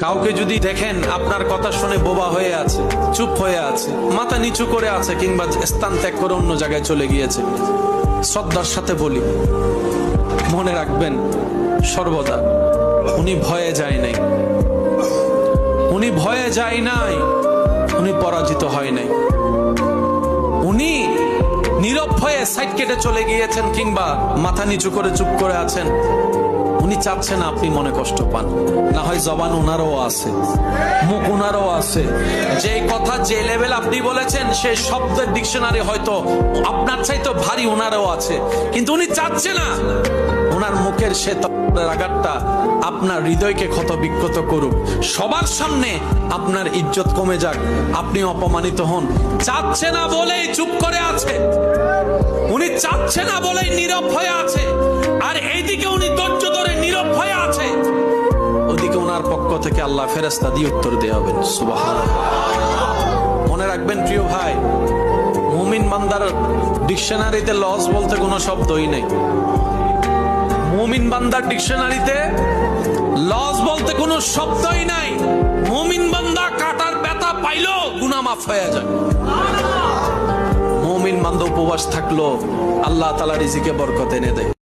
কাউকে যদি দেখেন আপনার কথা শুনে বোবা হয়ে আছে, চুপ হয়ে আছে, মাথা নিচু করে আছে, কিংবা স্থান ত্যাগ করে অন্য জায়গায় চলে গিয়েছে, শ্রদ্ধার সাথে বলি, মনে রাখবেন সর্বদা উনি ভয়ে যায় নাই, উনি ভয়ে যায় নাই, উনি পরাজিত হয় নাই, উনি নীরব হয়ে সাইড কেটে চলে গিয়েছেন কিংবা মাথা নিচু করে চুপ করে আছেন। উনি চাচ্ছেন আপনি মনে কষ্ট পান, না হয় জবান উনারও আছে, মুখ উনারও আছে, যে কথা যে লেভেল আপনি বলেছেন সেই শব্দের ডিকশনারি হয়তো আপনার চাইতে ভারী উনারও আছে, কিন্তু উনি চাচ্ছে না ওনার মুখের সে আঘাতটা আপনার হৃদয়কে ক্ষত বিক্ষত করুক, সবার সামনে আপনার ইজ্জত কমে যাক, আপনি অপমানিত হন। চাচ্ছে না বলেই চুপ করে আছে, উনি চাচ্ছে না বলেই নীরব হয়ে আছে। আর এইদিকে উনি ধৈর্য ধরে নীরব হয়ে আছে, ওদিকে ওনার পক্ষ থেকে আল্লাহ ফেরেশতা দিয়ে উত্তর দেয়া হবে। সুবহানাল্লাহ। মনে রাখবেন প্রিয় ভাই, মুমিন বান্দার ডিকশনারিতে লস বলতে কোনো শব্দই নেই। মুমিন বান্দার ডিকশনারিতে লস বলতে কোনো শব্দই নাই। মুমিন বান্দা কাটার ব্যথা পাইলো গুনাহ মাফ হয়ে যায়। মুমিন বান্দা উপবাস থাকলো আল্লাহ তাআলা রিজিকে বরকত এনে দেয়।